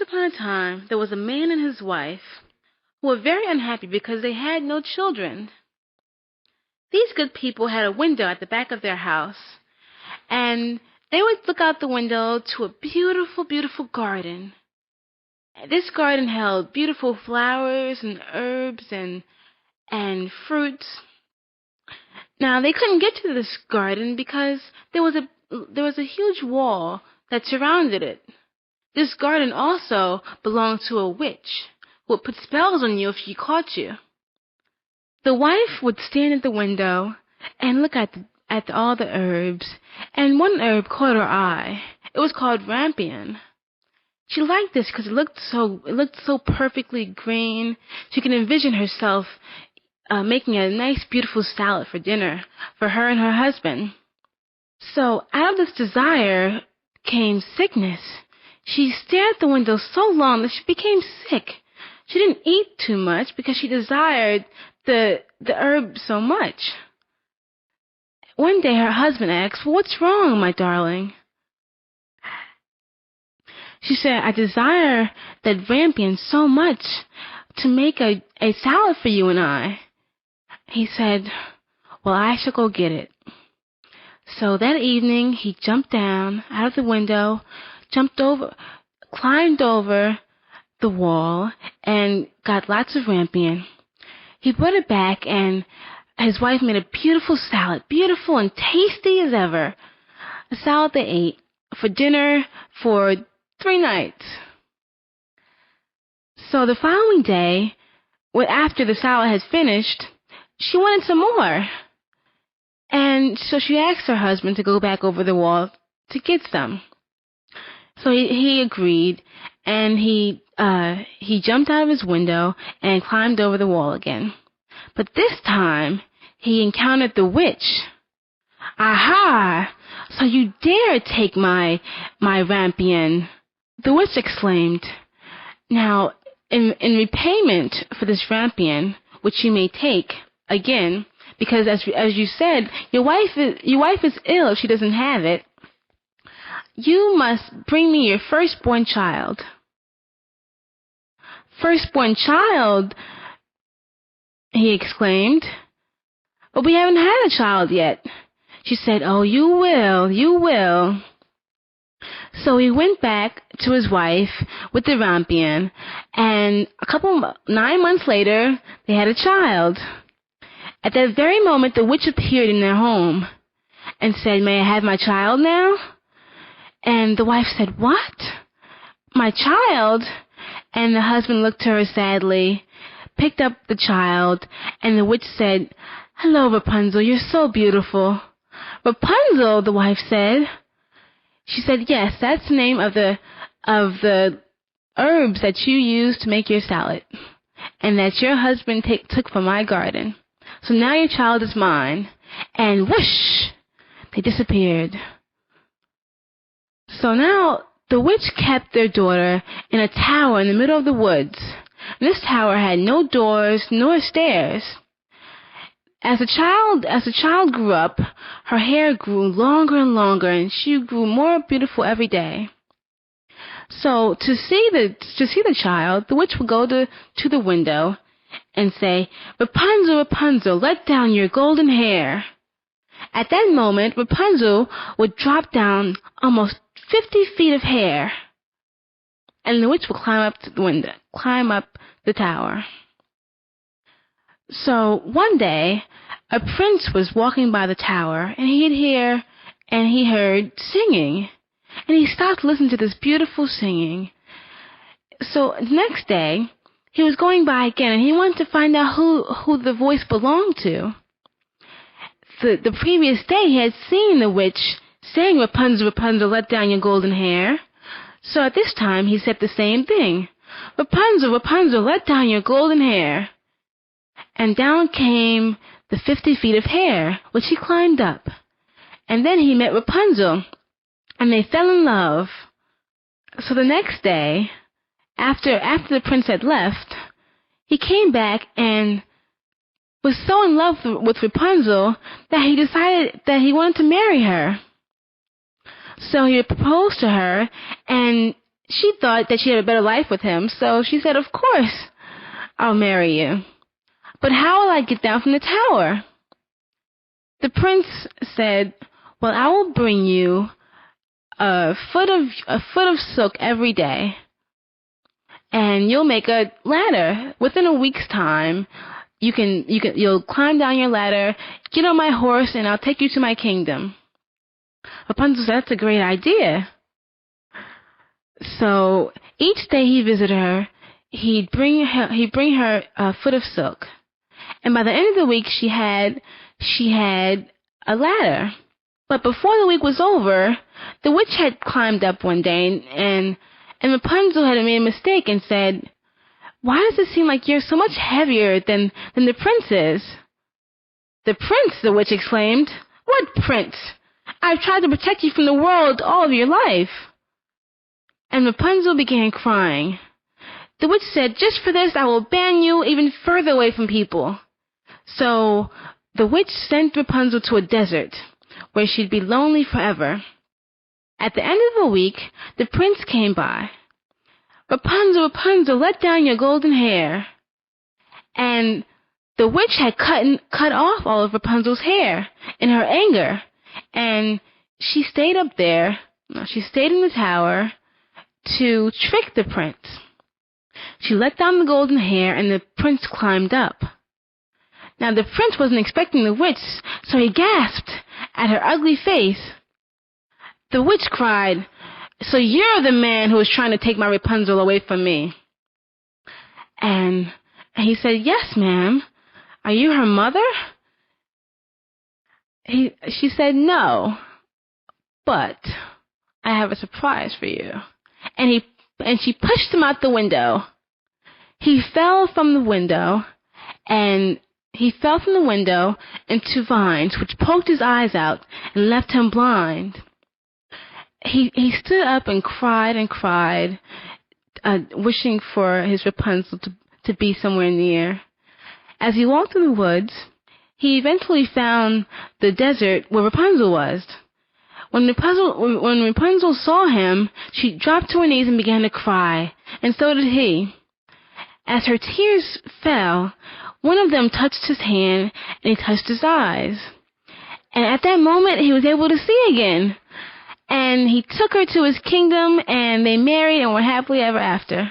Once upon a time, there was a man and his wife who were very unhappy because they had no children. These good people had a window at the back of their house, and they would look out the window to a beautiful, beautiful garden. This garden held beautiful flowers and herbs and fruits. Now, they couldn't get to this garden because there was a huge wall that surrounded it. This garden also belonged to a witch who would put spells on you if she caught you. The wife would stand at the window and look at all the herbs, and one herb caught her eye. It was called rampion. She liked this because it looked so perfectly green. She could envision herself making a nice, beautiful salad for dinner for her and her husband. So out of this desire came sickness. She stared at the window so long that she became sick. She didn't eat too much because she desired the herb so much. One day her husband asked, "Well, what's wrong, my darling?" She said, "I desire that rampion so much to make a salad for you and I." He said, "Well, I shall go get it." So that evening, he jumped down out of the window, climbed over the wall, and got lots of rampion. He brought it back, and his wife made a beautiful salad, beautiful and tasty as ever. A salad they ate for dinner for 3 nights. So the following day, after the salad had finished, she wanted some more. And so she asked her husband to go back over the wall to get some. So he agreed, and he jumped out of his window and climbed over the wall again. But this time, he encountered the witch. "Aha! So you dare take my rampion!" the witch exclaimed. "Now, in repayment for this rampion, which you may take again, because as you said, your wife is ill if she doesn't have it, you must bring me your firstborn child." "Firstborn child?" he exclaimed. "But we haven't had a child yet." She said, "Oh, you will, you will." So he went back to his wife with the rampion, and 9 months later, they had a child. At that very moment, the witch appeared in their home and said, "May I have my child now?" And the wife said, "What? My child?" And the husband looked to her sadly, picked up the child, and the witch said, "Hello, Rapunzel, you're so beautiful." "Rapunzel?" the wife said. She said, "Yes, that's the name of the herbs that you used to make your salad, and that your husband took from my garden. So now your child is mine." And whoosh! They disappeared. So now the witch kept their daughter in a tower in the middle of the woods. And this tower had no doors nor stairs. As the child grew up, her hair grew longer and longer, and she grew more beautiful every day. So to see the child, the witch would go to the window and say, "Rapunzel, Rapunzel, let down your golden hair." At that moment, Rapunzel would drop down almost 50 feet of hair, and the witch would climb up the tower. So one day, a prince was walking by the tower, and he heard singing, and he stopped to listen to this beautiful singing. So the next day, he was going by again, and he wanted to find out who the voice belonged to. The previous day, he had seen the witch saying, "Rapunzel, Rapunzel, let down your golden hair." So at this time, he said the same thing. "Rapunzel, Rapunzel, let down your golden hair." And down came the 50 feet of hair, which he climbed up. And then he met Rapunzel, and they fell in love. So the next day, after the prince had left, he came back and was so in love with Rapunzel that he decided that he wanted to marry her. So he proposed to her, and she thought that she had a better life with him, so she said, "Of course, I'll marry you. But how will I get down from the tower?" The prince said, "Well, I will bring you a foot of silk every day, and you'll make a ladder. Within a week's time, you'll climb down your ladder, get on my horse, and I'll take you to my kingdom." Rapunzel said, "That's a great idea." So each day he visited her, he'd bring her a foot of silk, and by the end of the week she had a ladder. But before the week was over, the witch had climbed up one day, and Rapunzel had made a mistake and said, "Why does it seem like you're so much heavier than the prince is?" "The prince?" the witch exclaimed. "What prince? I've tried to protect you from the world all of your life." And Rapunzel began crying. The witch said, "Just for this, I will ban you even further away from people." So the witch sent Rapunzel to a desert, where she'd be lonely forever. At the end of a week, the prince came by. "Rapunzel, Rapunzel, let down your golden hair." And the witch had cut off all of Rapunzel's hair in her anger, and she stayed up there. She stayed in the tower to trick the prince. She let down the golden hair, and the prince climbed up. Now the prince wasn't expecting the witch, so he gasped at her ugly face. The witch cried, "So you're the man who was trying to take my Rapunzel away from me?" And he said, "Yes, ma'am. Are you her mother?" She said, "No, but I have a surprise for you." And she pushed him out the window. He fell from the window, into vines, which poked his eyes out and left him blind. He stood up and cried, wishing for his Rapunzel to be somewhere near. As he walked through the woods, he eventually found the desert where Rapunzel was. When Rapunzel saw him, she dropped to her knees and began to cry, and so did he. As her tears fell, one of them touched his hand, and he touched his eyes. And at that moment, he was able to see again. And he took her to his kingdom, and they married and were happily ever after.